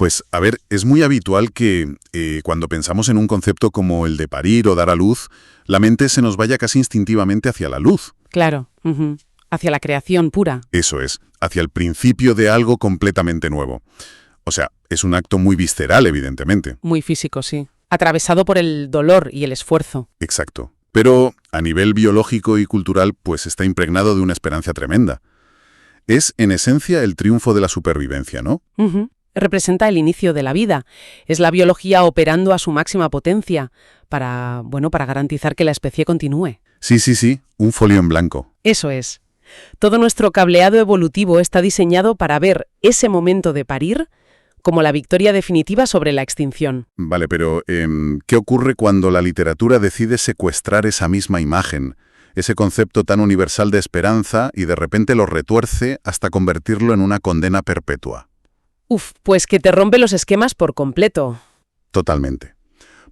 Pues, a ver, es muy habitual que cuando pensamos en un concepto como el de parir o dar a luz, la mente se nos vaya casi instintivamente hacia la luz. Claro, hacia la creación pura. Eso es, hacia el principio de algo completamente nuevo. O sea, es un acto muy visceral, evidentemente. Muy físico, sí. Atravesado por el dolor y el esfuerzo. Exacto. Pero a nivel biológico y cultural, pues está impregnado de una esperanza tremenda. Es, en esencia, el triunfo de la supervivencia, ¿no? Representa el inicio de la vida. Es la biología operando a su máxima potencia para garantizar que la especie continúe. Sí, un folio en blanco. Eso es. Todo nuestro cableado evolutivo está diseñado para ver ese momento de parir como la victoria definitiva sobre la extinción. Vale, pero ¿qué ocurre cuando la literatura decide secuestrar esa misma imagen, ese concepto tan universal de esperanza, y de repente lo retuerce hasta convertirlo en una condena perpetua? Pues que te rompe los esquemas por completo. Totalmente.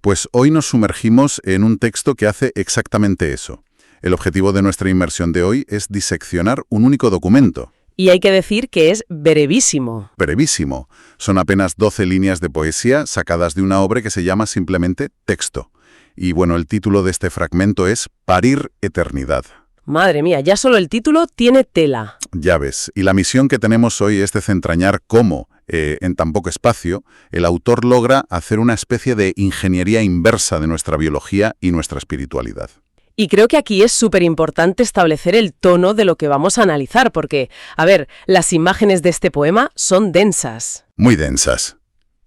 Pues hoy nos sumergimos en un texto que hace exactamente eso. El objetivo de nuestra inmersión de hoy es diseccionar un único documento. Y hay que decir que es brevísimo. Brevísimo. Son apenas 12 líneas de poesía sacadas de una obra que se llama simplemente Texto. Y bueno, el título de este fragmento es Parir eternidad. Madre mía, ya solo el título tiene tela. Ya ves, y la misión que tenemos hoy es desentrañar cómo, en tan poco espacio, el autor logra hacer una especie de ingeniería inversa de nuestra biología y nuestra espiritualidad. Y creo que aquí es súper importante establecer el tono de lo que vamos a analizar, porque, a ver, las imágenes de este poema son densas. Muy densas.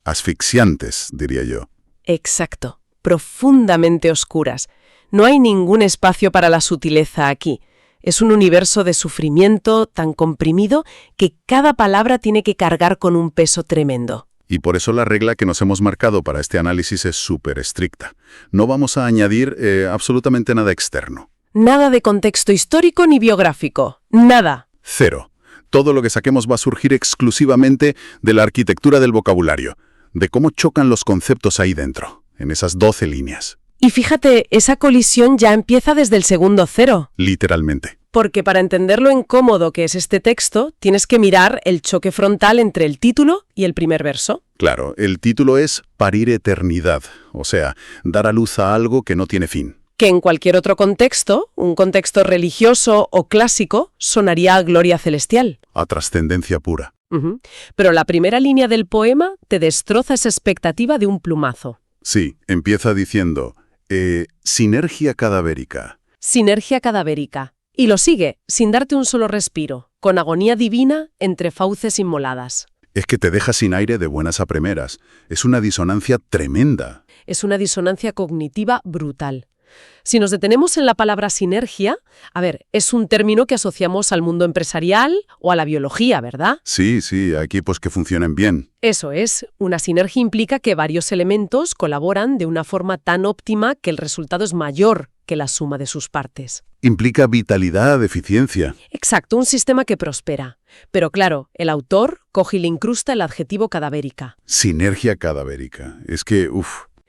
Asfixiantes, diría yo. Exacto. Profundamente oscuras. No hay ningún espacio para la sutileza aquí. Es un universo de sufrimiento tan comprimido que cada palabra tiene que cargar con un peso tremendo. Y por eso la regla que nos hemos marcado para este análisis es súper estricta. No vamos a añadir absolutamente nada externo. Nada de contexto histórico ni biográfico. Nada. Cero. Todo lo que saquemos va a surgir exclusivamente de la arquitectura del vocabulario, de cómo chocan los conceptos ahí dentro, en esas 12 líneas. Y fíjate, esa colisión ya empieza desde el segundo cero. Literalmente. Porque para entender lo incómodo que es este texto, tienes que mirar el choque frontal entre el título y el primer verso. Claro, el título es Parir eternidad, o sea, dar a luz a algo que no tiene fin. Que en cualquier otro contexto, un contexto religioso o clásico, sonaría a gloria celestial. A trascendencia pura. Pero la primera línea del poema te destroza esa expectativa de un plumazo. Sí, empieza diciendo, sinergia cadavérica. Sinergia cadavérica. Y lo sigue, sin darte un solo respiro, con agonía divina entre fauces inmoladas. Es que te deja sin aire de buenas a primeras. Es una disonancia tremenda. Es una disonancia cognitiva brutal. Si nos detenemos en la palabra sinergia, es un término que asociamos al mundo empresarial o a la biología, ¿verdad? Sí, aquí pues que funcionen bien. Eso es, una sinergia implica que varios elementos colaboran de una forma tan óptima que el resultado es mayor que la suma de sus partes. Implica vitalidad, eficiencia. Exacto, un sistema que prospera. Pero claro, el autor coge y le incrusta el adjetivo cadavérica. Sinergia cadavérica. Es que,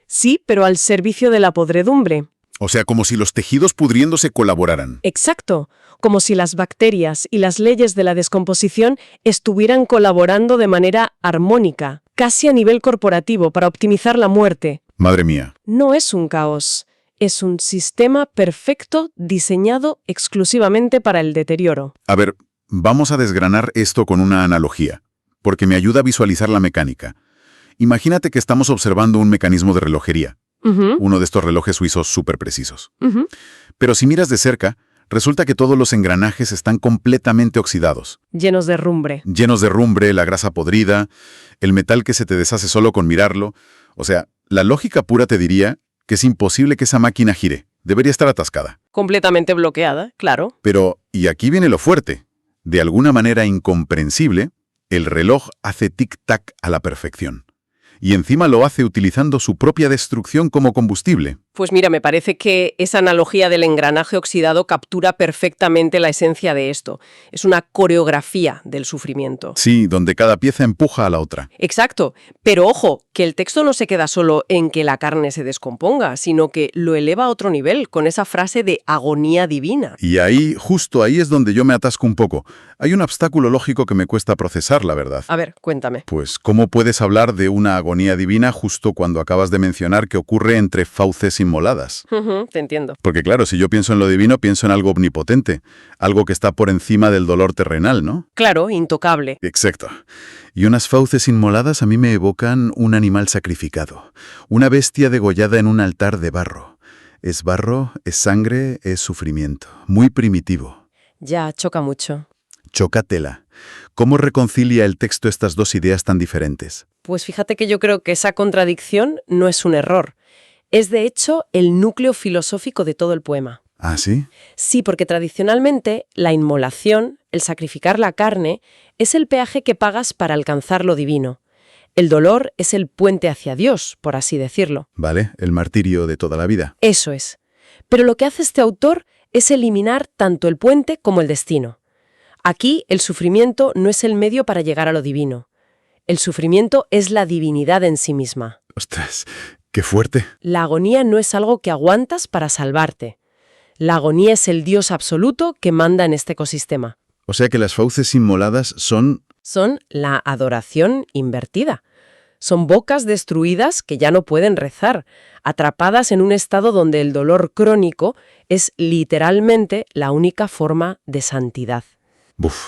Sí, pero al servicio de la podredumbre. O sea, como si los tejidos pudriéndose colaboraran. Exacto, como si las bacterias y las leyes de la descomposición estuvieran colaborando de manera armónica, casi a nivel corporativo, para optimizar la muerte. Madre mía. No es un caos, es un sistema perfecto diseñado exclusivamente para el deterioro. A ver, vamos a desgranar esto con una analogía, porque me ayuda a visualizar la mecánica. Imagínate que estamos observando un mecanismo de relojería. Uno de estos relojes suizos súper precisos. Pero si miras de cerca, resulta que todos los engranajes están completamente oxidados. Llenos de rumbre. Llenos de rumbre, la grasa podrida, el metal que se te deshace solo con mirarlo. O sea, la lógica pura te diría que es imposible que esa máquina gire. Debería estar atascada. Completamente bloqueada, claro. Pero, y aquí viene lo fuerte, de alguna manera incomprensible, el reloj hace tic-tac a la perfección. y encima lo hace utilizando su propia destrucción como combustible. Pues mira, me parece que esa analogía del engranaje oxidado captura perfectamente la esencia de esto. Es una coreografía del sufrimiento. Sí, donde cada pieza empuja a la otra. Exacto, pero ojo, que el texto no se queda solo en que la carne se descomponga, sino que lo eleva a otro nivel con esa frase de agonía divina. Y ahí, justo ahí es donde yo me atasco un poco. Hay un obstáculo lógico que me cuesta procesar, la verdad. A ver, cuéntame. Pues, ¿cómo puedes hablar de una agonía divina justo cuando acabas de mencionar que ocurre entre fauces inmoladas? Te entiendo. Porque claro, si yo pienso en lo divino, pienso en algo omnipotente, algo que está por encima del dolor terrenal, ¿no? Claro, intocable. Exacto. Y unas fauces inmoladas a mí me evocan un animal sacrificado, una bestia degollada en un altar de barro. Es barro, es sangre, es sufrimiento. Muy primitivo. Ya, choca mucho. Choca tela. ¿Cómo reconcilia el texto estas dos ideas tan diferentes? Pues fíjate que yo creo que esa contradicción no es un error. Es, de hecho, el núcleo filosófico de todo el poema. ¿Ah, sí? Sí, porque tradicionalmente la inmolación, el sacrificar la carne, es el peaje que pagas para alcanzar lo divino. El dolor es el puente hacia Dios, por así decirlo. Vale, el martirio de toda la vida. Eso es. Pero lo que hace este autor es eliminar tanto el puente como el destino. Aquí el sufrimiento no es el medio para llegar a lo divino. El sufrimiento es la divinidad en sí misma. Ostras, qué fuerte. La agonía no es algo que aguantas para salvarte. La agonía es el Dios absoluto que manda en este ecosistema. O sea que las fauces inmoladas son... Son la adoración invertida. Son bocas destruidas que ya no pueden rezar, atrapadas en un estado donde el dolor crónico es literalmente la única forma de santidad.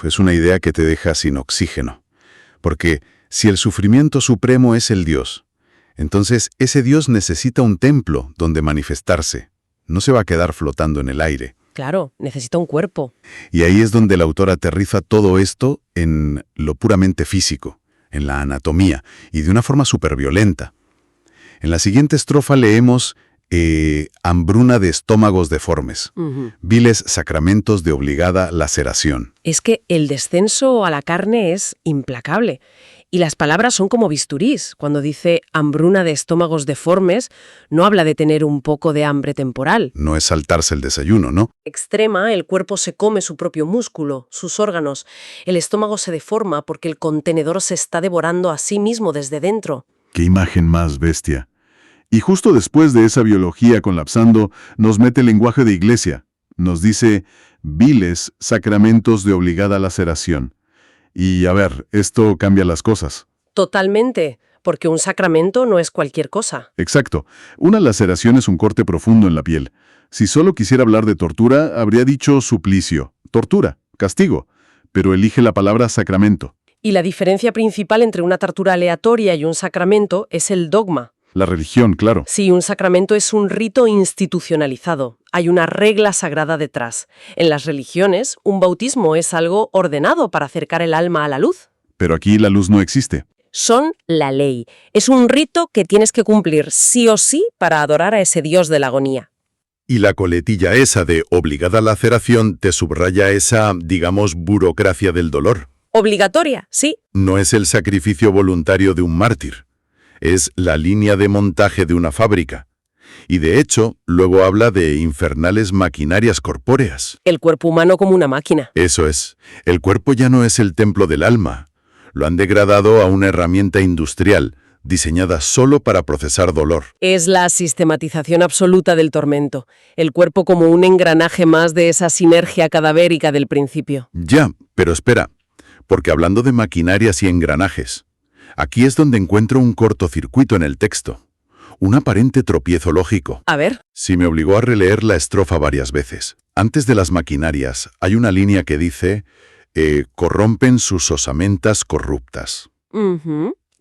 Es una idea que te deja sin oxígeno. Porque si el sufrimiento supremo es el Dios, entonces ese Dios necesita un templo donde manifestarse. No se va a quedar flotando en el aire. Claro, necesita un cuerpo. Y ahí es donde el autor aterriza todo esto en lo puramente físico, en la anatomía, y de una forma súper violenta. En la siguiente estrofa leemos hambruna de estómagos deformes, viles sacramentos de obligada laceración. Es que el descenso a la carne es implacable. Y las palabras son como bisturís. Cuando dice hambruna de estómagos deformes, no habla de tener un poco de hambre temporal. No es saltarse el desayuno, ¿no? Extrema, el cuerpo se come su propio músculo, sus órganos. El estómago se deforma porque el contenedor se está devorando a sí mismo desde dentro. ¡Qué imagen más bestia! Y justo después de esa biología colapsando, nos mete el lenguaje de iglesia. Nos dice viles sacramentos de obligada laceración. Y a ver, esto cambia las cosas. Totalmente, porque un sacramento no es cualquier cosa. Exacto. Una laceración es un corte profundo en la piel. Si solo quisiera hablar de tortura, habría dicho suplicio, tortura, castigo, pero elige la palabra sacramento. Y la diferencia principal entre una tortura aleatoria y un sacramento es el dogma. La religión, claro. Sí, un sacramento es un rito institucionalizado. Hay una regla sagrada detrás. En las religiones, un bautismo es algo ordenado para acercar el alma a la luz. Pero aquí la luz no existe. Son la ley. Es un rito que tienes que cumplir sí o sí para adorar a ese Dios de la agonía. Y la coletilla esa de obligada laceración te subraya esa, digamos, burocracia del dolor. Obligatoria, sí. No es el sacrificio voluntario de un mártir. Es la línea de montaje de una fábrica. Y de hecho, luego habla de infernales maquinarias corpóreas. El cuerpo humano como una máquina. Eso es. El cuerpo ya no es el templo del alma. Lo han degradado a una herramienta industrial, diseñada solo para procesar dolor. Es la sistematización absoluta del tormento. El cuerpo como un engranaje más de esa sinergia cadavérica del principio. Ya, pero espera, porque hablando de maquinarias y engranajes, aquí es donde encuentro un cortocircuito en el texto. Un aparente tropiezo lógico. A ver. Sí, me obligó a releer la estrofa varias veces. Antes de las maquinarias, hay una línea que dice corrompen sus osamentas corruptas.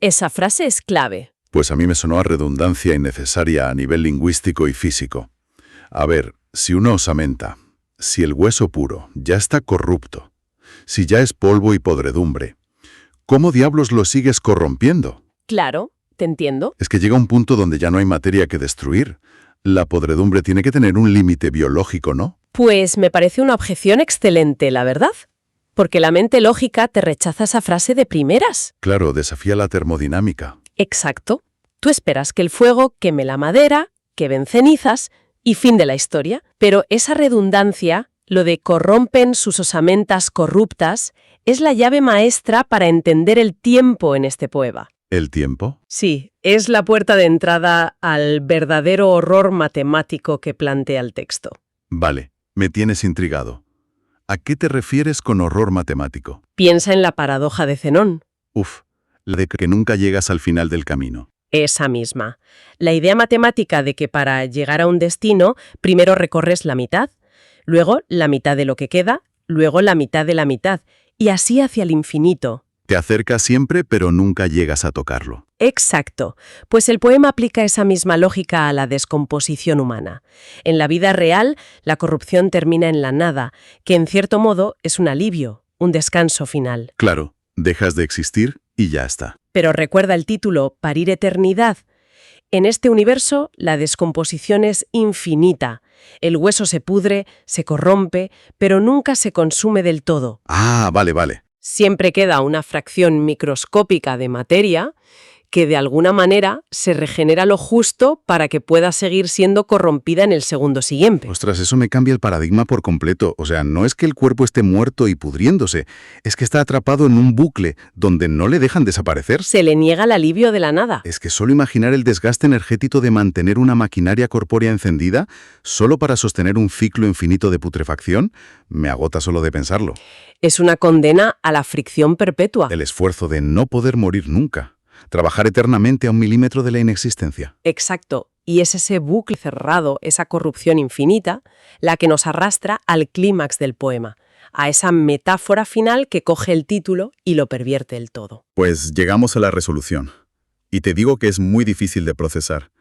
Esa frase es clave. Pues a mí me sonó a redundancia innecesaria a nivel lingüístico y físico. A ver, si una osamenta, si el hueso puro ya está corrupto, si ya es polvo y podredumbre, ¿cómo diablos lo sigues corrompiendo? Claro, te entiendo. Es que llega un punto donde ya no hay materia que destruir. La podredumbre tiene que tener un límite biológico, ¿no? Pues me parece una objeción excelente, la verdad. Porque la mente lógica te rechaza esa frase de primeras. Claro, desafía la termodinámica. Exacto. Tú esperas que el fuego queme la madera, que ven cenizas y fin de la historia. Pero esa redundancia, lo de corrompen sus osamentas corruptas, es la llave maestra para entender el tiempo en este poema. ¿El tiempo? Sí, es la puerta de entrada al verdadero horror matemático que plantea el texto. Vale, me tienes intrigado. ¿A qué te refieres con horror matemático? Piensa en la paradoja de Zenón. Uf, la de que nunca llegas al final del camino. Esa misma. La idea matemática de que para llegar a un destino, primero recorres la mitad, luego la mitad de lo que queda, luego la mitad de la mitad, y así hacia el infinito. Te acercas siempre, pero nunca llegas a tocarlo. Exacto, pues el poema aplica esa misma lógica a la descomposición humana. En la vida real, la corrupción termina en la nada, que en cierto modo es un alivio, un descanso final. Claro, dejas de existir y ya está. Pero recuerda el título, Parir eternidad. En este universo, la descomposición es infinita. El hueso se pudre, se corrompe, pero nunca se consume del todo. Ah, vale. Siempre queda una fracción microscópica de materia que de alguna manera se regenera lo justo para que pueda seguir siendo corrompida en el segundo siguiente. Ostras, eso me cambia el paradigma por completo. O sea, no es que el cuerpo esté muerto y pudriéndose, es que está atrapado en un bucle donde no le dejan desaparecer. Se le niega el alivio de la nada. Es que solo imaginar el desgaste energético de mantener una maquinaria corpórea encendida solo para sostener un ciclo infinito de putrefacción, me agota solo de pensarlo. Es una condena a la fricción perpetua. El esfuerzo de no poder morir nunca. Trabajar eternamente a 1 milímetro de la inexistencia. Exacto. Y es ese bucle cerrado, esa corrupción infinita, la que nos arrastra al clímax del poema, a esa metáfora final que coge el título y lo pervierte el todo. Pues llegamos a la resolución. Y te digo que es muy difícil de procesar.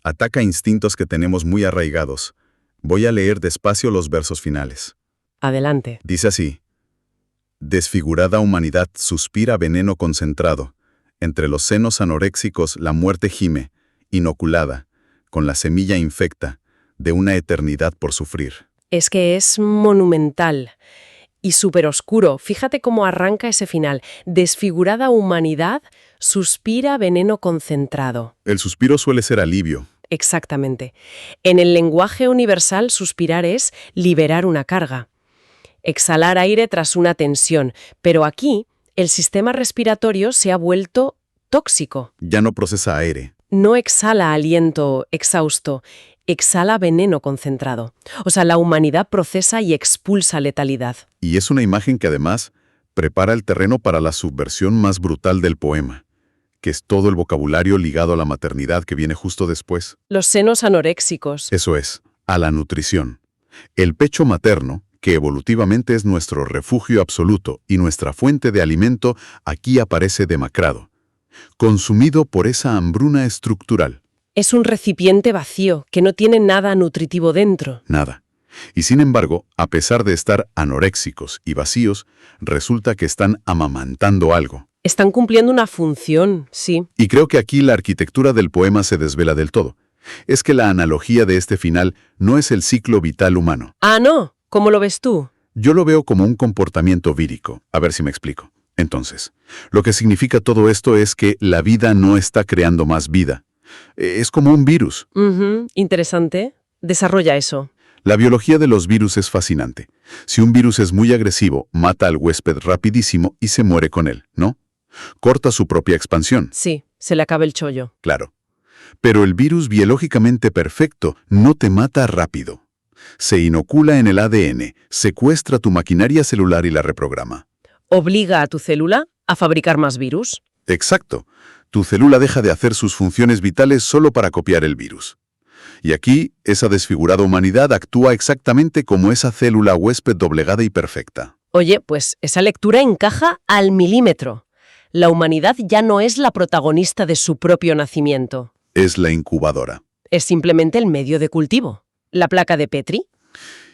Ataca instintos que tenemos muy arraigados. Voy a leer despacio los versos finales. Adelante. Dice así: desfigurada humanidad suspira veneno concentrado. Entre los senos anoréxicos la muerte gime, inoculada, con la semilla infecta, de una eternidad por sufrir. Es que es monumental y súper oscuro. Fíjate cómo arranca ese final. Desfigurada humanidad suspira veneno concentrado. El suspiro suele ser alivio. Exactamente. En el lenguaje universal, suspirar es liberar una carga, exhalar aire tras una tensión, pero aquí el sistema respiratorio se ha vuelto tóxico. Ya no procesa aire. No exhala aliento exhausto, exhala veneno concentrado. O sea, la humanidad procesa y expulsa letalidad. Y es una imagen que además prepara el terreno para la subversión más brutal del poema, que es todo el vocabulario ligado a la maternidad que viene justo después. Los senos anoréxicos. Eso es, a la nutrición. El pecho materno, que evolutivamente es nuestro refugio absoluto y nuestra fuente de alimento, aquí aparece demacrado, consumido por esa hambruna estructural. Es un recipiente vacío, que no tiene nada nutritivo dentro. Nada. Y sin embargo, a pesar de estar anoréxicos y vacíos, resulta que están amamantando algo. Están cumpliendo una función, sí. Y creo que aquí la arquitectura del poema se desvela del todo. Es que la analogía de este final no es el ciclo vital humano. Ah, no. ¿Cómo lo ves tú? Yo lo veo como un comportamiento vírico. A ver si me explico. Entonces, lo que significa todo esto es que la vida no está creando más vida. Es como un virus. Interesante. Desarrolla eso. La biología de los virus es fascinante. Si un virus es muy agresivo, mata al huésped rapidísimo y se muere con él, ¿no? Corta su propia expansión. Sí, se le acaba el chollo. Claro. Pero el virus biológicamente perfecto no te mata rápido. Se inocula en el ADN, secuestra tu maquinaria celular y la reprograma. Obliga a tu célula a fabricar más virus. Exacto. Tu célula deja de hacer sus funciones vitales solo para copiar el virus. Y aquí, esa desfigurada humanidad actúa exactamente como esa célula huésped doblegada y perfecta. Oye, pues esa lectura encaja al milímetro. La humanidad ya no es la protagonista de su propio nacimiento. Es la incubadora. Es simplemente el medio de cultivo. La placa de Petri.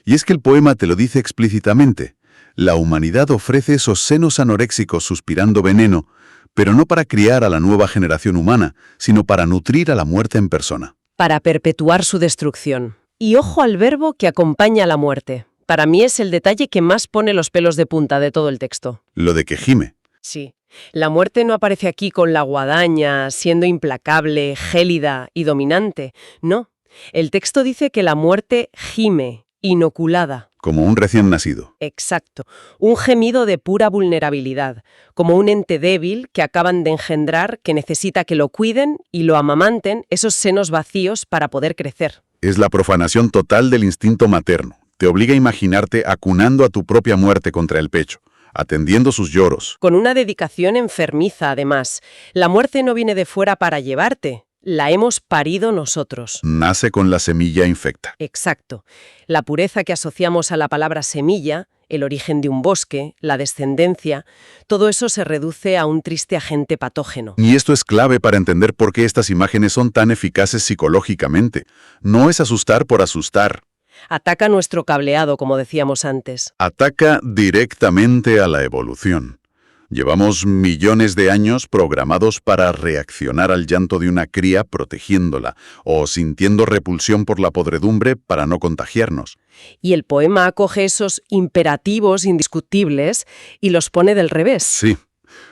Y es que el poema te lo dice explícitamente. La humanidad ofrece esos senos anoréxicos suspirando veneno, pero no para criar a la nueva generación humana, sino para nutrir a la muerte en persona. Para perpetuar su destrucción. Y ojo al verbo que acompaña a la muerte. Para mí es el detalle que más pone los pelos de punta de todo el texto. Lo de que gime. Sí. La muerte no aparece aquí con la guadaña, siendo implacable, gélida y dominante. No. El texto dice que la muerte gime, inoculada. Como un recién nacido. Exacto. Un gemido de pura vulnerabilidad, como un ente débil que acaban de engendrar, que necesita que lo cuiden y lo amamanten esos senos vacíos para poder crecer. Es la profanación total del instinto materno. Te obliga a imaginarte acunando a tu propia muerte contra el pecho, atendiendo sus lloros. Con una dedicación enfermiza, además. La muerte no viene de fuera para llevarte. La hemos parido nosotros. Nace con la semilla infecta. Exacto. La pureza que asociamos a la palabra semilla, el origen de un bosque, la descendencia, todo eso se reduce a un triste agente patógeno. Y esto es clave para entender por qué estas imágenes son tan eficaces psicológicamente. No es asustar por asustar. Ataca nuestro cableado, como decíamos antes. Ataca directamente a la evolución. Llevamos millones de años programados para reaccionar al llanto de una cría protegiéndola o sintiendo repulsión por la podredumbre para no contagiarnos. Y el poema acoge esos imperativos indiscutibles y los pone del revés. Sí,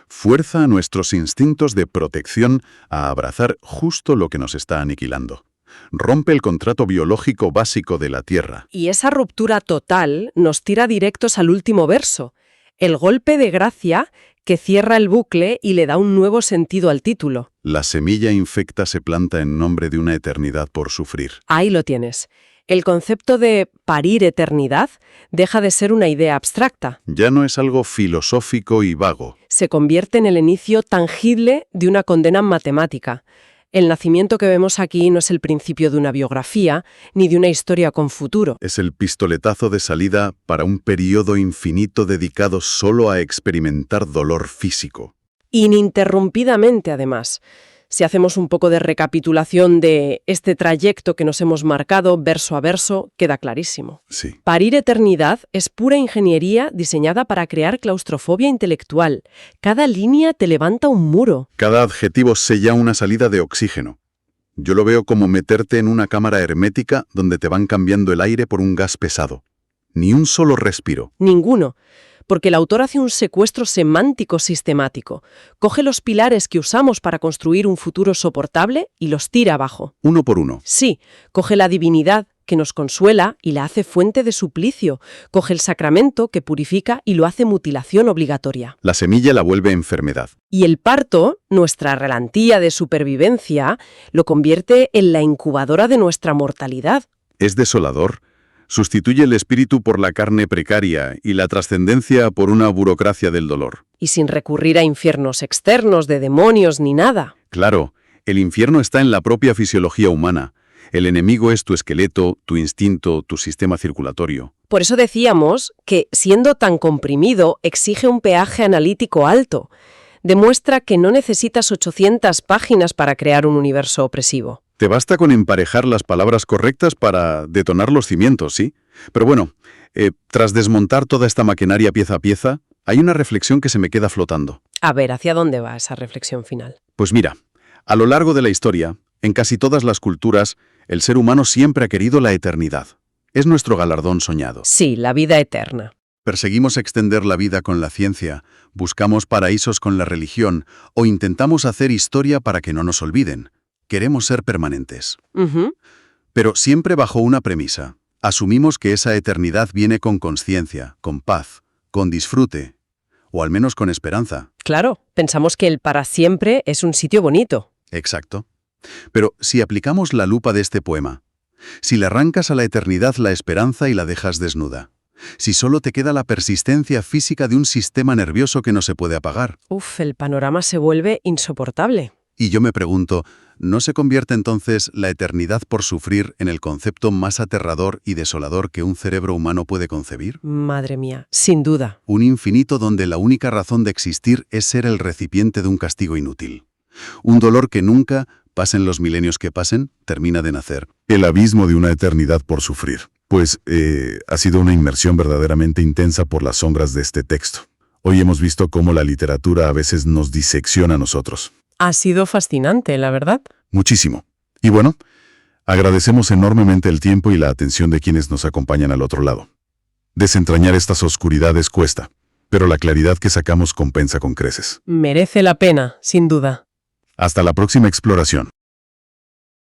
fuerza a nuestros instintos de protección a abrazar justo lo que nos está aniquilando. Rompe el contrato biológico básico de la Tierra. Y esa ruptura total nos tira directos al último verso, el golpe de gracia que cierra el bucle y le da un nuevo sentido al título. La semilla infecta se planta en nombre de una eternidad por sufrir. Ahí lo tienes. El concepto de parir eternidad deja de ser una idea abstracta. Ya no es algo filosófico y vago. Se convierte en el inicio tangible de una condena matemática. El nacimiento que vemos aquí no es el principio de una biografía, ni de una historia con futuro. Es el pistoletazo de salida para un periodo infinito dedicado solo a experimentar dolor físico. Ininterrumpidamente, además. Si hacemos un poco de recapitulación de este trayecto que nos hemos marcado verso a verso, queda clarísimo. Sí. Parir eternidad es pura ingeniería diseñada para crear claustrofobia intelectual. Cada línea te levanta un muro. Cada adjetivo sella una salida de oxígeno. Yo lo veo como meterte en una cámara hermética donde te van cambiando el aire por un gas pesado. Ni un solo respiro. Ninguno. Porque el autor hace un secuestro semántico sistemático. Coge los pilares que usamos para construir un futuro soportable y los tira abajo. Uno por uno. Sí, coge la divinidad que nos consuela y la hace fuente de suplicio. Coge el sacramento que purifica y lo hace mutilación obligatoria. La semilla la vuelve enfermedad. Y el parto, nuestra relantía de supervivencia, lo convierte en la incubadora de nuestra mortalidad. Es desolador. Sustituye el espíritu por la carne precaria y la trascendencia por una burocracia del dolor. Y sin recurrir a infiernos externos de demonios ni nada. Claro, el infierno está en la propia fisiología humana. El enemigo es tu esqueleto, tu instinto, tu sistema circulatorio. Por eso decíamos que, siendo tan comprimido, exige un peaje analítico alto. Demuestra que no necesitas 800 páginas para crear un universo opresivo. Te basta con emparejar las palabras correctas para detonar los cimientos, ¿sí? Pero bueno, tras desmontar toda esta maquinaria pieza a pieza, hay una reflexión que se me queda flotando. A ver, ¿hacia dónde va esa reflexión final? Pues mira, a lo largo de la historia, en casi todas las culturas, el ser humano siempre ha querido la eternidad. Es nuestro galardón soñado. Sí, la vida eterna. Perseguimos extender la vida con la ciencia, buscamos paraísos con la religión o intentamos hacer historia para que no nos olviden. Queremos ser permanentes. Pero siempre bajo una premisa. Asumimos que esa eternidad viene con conciencia, con paz, con disfrute, o al menos con esperanza. Claro, pensamos que el para siempre es un sitio bonito. Exacto. Pero si aplicamos la lupa de este poema, si le arrancas a la eternidad la esperanza y la dejas desnuda, si solo te queda la persistencia física de un sistema nervioso que no se puede apagar. El panorama se vuelve insoportable. Y yo me pregunto, ¿no se convierte entonces la eternidad por sufrir en el concepto más aterrador y desolador que un cerebro humano puede concebir? Madre mía, sin duda. Un infinito donde la única razón de existir es ser el recipiente de un castigo inútil. Un dolor que nunca, pasen los milenios que pasen, termina de nacer. El abismo de una eternidad por sufrir. Pues ha sido una inmersión verdaderamente intensa por las sombras de este texto. Hoy hemos visto cómo la literatura a veces nos disecciona a nosotros. Ha sido fascinante, la verdad. Muchísimo. Y bueno, agradecemos enormemente el tiempo y la atención de quienes nos acompañan al otro lado. Desentrañar estas oscuridades cuesta, pero la claridad que sacamos compensa con creces. Merece la pena, sin duda. Hasta la próxima exploración.